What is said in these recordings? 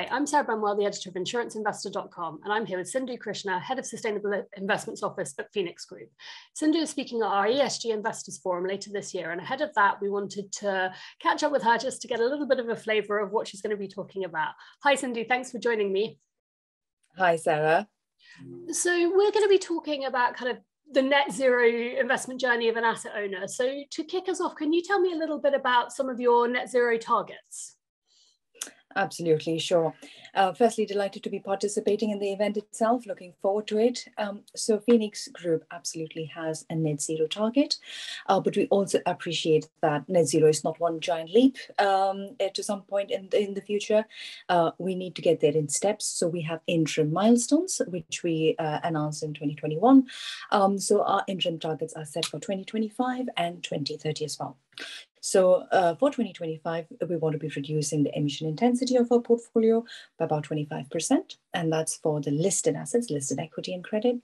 Hi, I'm Sarah Bramwell, the editor of InsuranceInvestor.com, and I'm here with Sindhu Krishna, Head of Sustainable Investments Office at Phoenix Group. Sindhu is speaking at our ESG Investors Forum later this year, and ahead of that, we wanted to catch up with her just to get a little bit of a flavour of what she's going to be talking about. Hi, Sindhu, thanks for joining me. Hi, Sarah. So we're going to be talking about kind of the net zero investment journey of an asset owner. So to kick us off, can you tell me a little bit about some of your net zero targets? Absolutely, sure. Firstly, delighted to be participating in the event itself, looking forward to it. So Phoenix Group absolutely has a net zero target, but we also appreciate that net zero is not one giant leap to some point in the future. We need to get there in steps. So we have interim milestones, which we announced in 2021. So our interim targets are set for 2025 and 2030 as well. So for 2025, we want to be reducing the emission intensity of our portfolio by about 25%. And that's for the listed assets, listed equity and credit.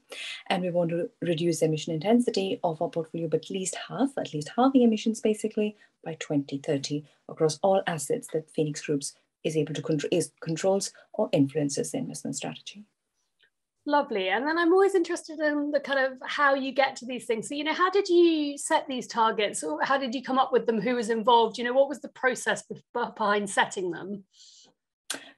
And we want to reduce the emission intensity of our portfolio by at least half the emissions basically by 2030 across all assets that Phoenix Groups is able to controls or influences the investment strategy. Lovely. And then I'm always interested in the kind of how you get to these things. So, how did you set these targets? Or how did you come up with them? Who was involved? What was the process behind setting them?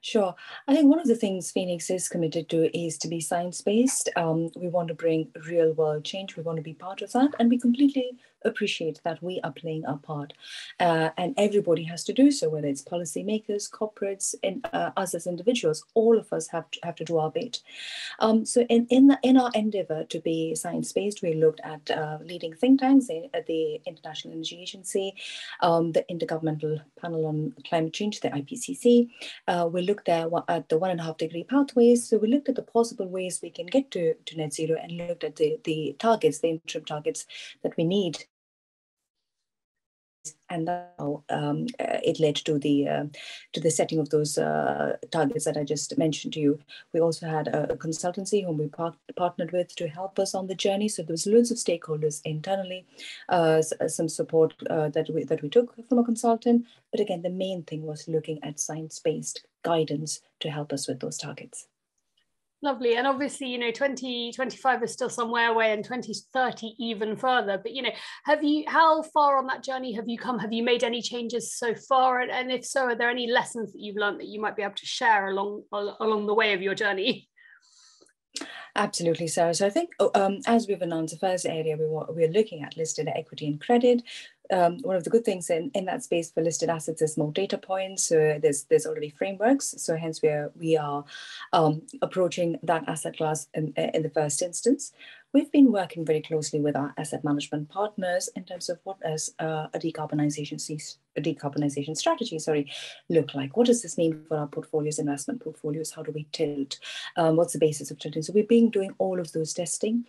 Sure. I think one of the things Phoenix is committed to is to be science-based. We want to bring real world change. We want to be part of that. And we completely appreciate that we are playing our part. And everybody has to do so, whether it's policymakers, corporates, and us as individuals. All of us have to do our bit. So in our endeavor to be science-based, we looked at leading think tanks, at the International Energy Agency, the Intergovernmental Panel on Climate Change, the IPCC. We looked at the 1.5 degree pathways. So we looked at the possible ways we can get to net zero and looked at the targets, the interim targets that we need. And now it led to the setting of those targets that I just mentioned to you. We also had a consultancy whom we partnered with to help us on the journey. So there was loads of stakeholders internally, some support that we took from a consultant. But again, the main thing was looking at science-based guidance to help us with those targets. Lovely. And obviously, 2025 is still somewhere away and 2030 even further. But, how far on that journey have you come? Have you made any changes so far? And if so, are there any lessons that you've learned that you might be able to share along the way of your journey? Absolutely, Sarah. So I think as we've announced, the first area we're looking at listed equity and credit. One of the good things in that space for listed assets is more data points. So there's already frameworks. So hence we are approaching that asset class in the first instance. We've been working very closely with our asset management partners in terms of what does a decarbonization strategy look like. What does this mean for our portfolios, investment portfolios? How do we tilt? What's the basis of tilting? So we've been doing all of those testing.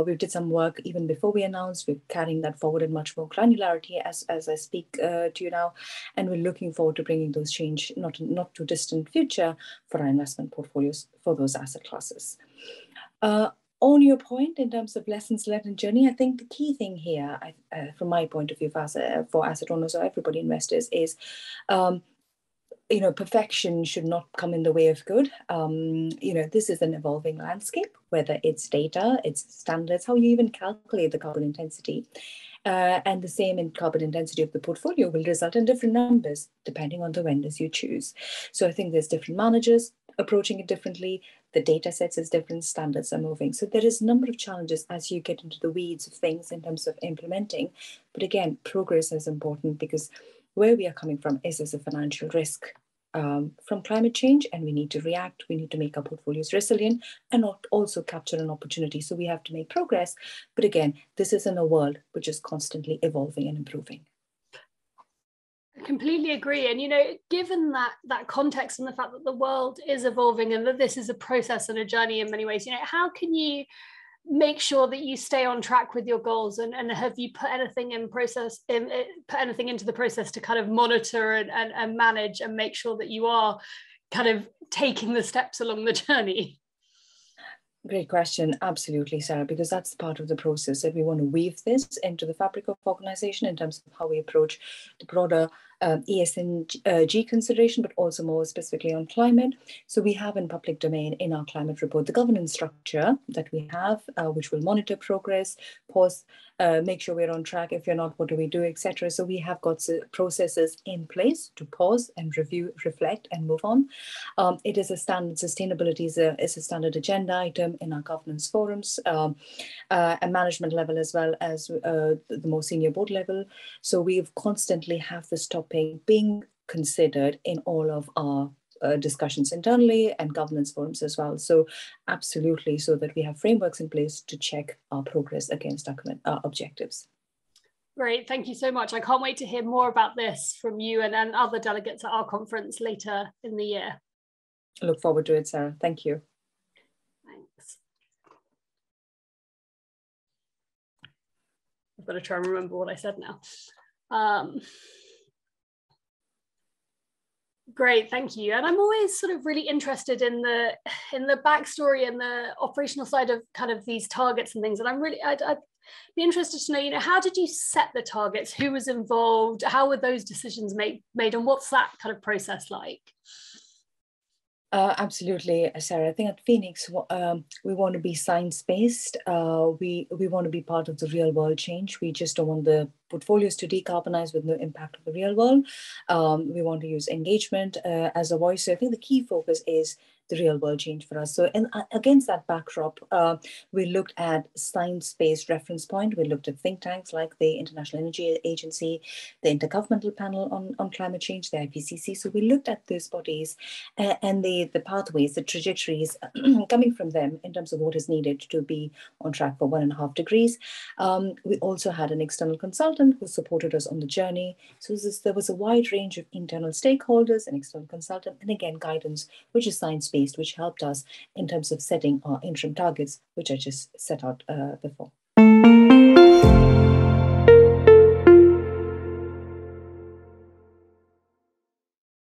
We did some work even before we announced. We're carrying that forward in much more granularity as I speak to you now, and we're looking forward to bringing those change not too distant future for our investment portfolios for those asset classes. On your point, in terms of lessons learned in journey, I think the key thing here, from my point of view, for asset owners or everybody investors, is perfection should not come in the way of good. This is an evolving landscape, whether it's data, it's standards, how you even calculate the carbon intensity. And the same in carbon intensity of the portfolio will result in different numbers depending on the vendors you choose. So I think there's different managers approaching it differently. The data sets is different, standards are moving. So there is a number of challenges as you get into the weeds of things in terms of implementing. But again, progress is important because where we are coming from is as a financial risk from climate change, and we need to react. We need to make our portfolios resilient and not also capture an opportunity. So we have to make progress. But again, this is in a world which is constantly evolving and improving. I completely agree. And, given that context and the fact that the world is evolving and that this is a process and a journey in many ways, how can you make sure that you stay on track with your goals, and have you put anything into the process to kind of monitor and manage and make sure that you are kind of taking the steps along the journey? Great question. Absolutely, Sarah, because that's part of the process that we want to weave this into the fabric of organization in terms of how we approach the broader ESG consideration, but also more specifically on climate. So we have in public domain in our climate report the governance structure that we have, which will monitor progress, pause, make sure we're on track. If you're not, what do we do, etc. So we have got processes in place to pause and review, reflect, and move on. It is a standard, sustainability is a standard agenda item in our governance forums, at management level as well as the more senior board level. So we've constantly have this topic being considered in all of our discussions internally and governance forums as well. So absolutely, so that we have frameworks in place to check our progress against our objectives. Great, thank you so much. I can't wait to hear more about this from you and other delegates at our conference later in the year. I look forward to it, Sarah. Thank you. Thanks. I've got to try and remember what I said now. Great, thank you. And I'm always sort of really interested in the backstory and the operational side of kind of these targets and things. And I'd be interested to know, how did you set the targets? Who was involved? How were those decisions made? And what's that kind of process like? Absolutely, Sarah. I think at Phoenix, we want to be science-based. We want to be part of the real world change. We just don't want the portfolios to decarbonize with no impact on the real world. We want to use engagement as a voice. So I think the key focus is the real world change for us. So against that backdrop, we looked at science-based reference point. We looked at think tanks like the International Energy Agency, the Intergovernmental Panel on Climate Change, the IPCC. So we looked at those bodies and the pathways, the trajectories coming from them in terms of what is needed to be on track for 1.5 degrees. We also had an external consultant who supported us on the journey. So there was a wide range of internal stakeholders, an external consultant, and again, guidance, which is science-based, which helped us in terms of setting our interim targets, which I just set out before.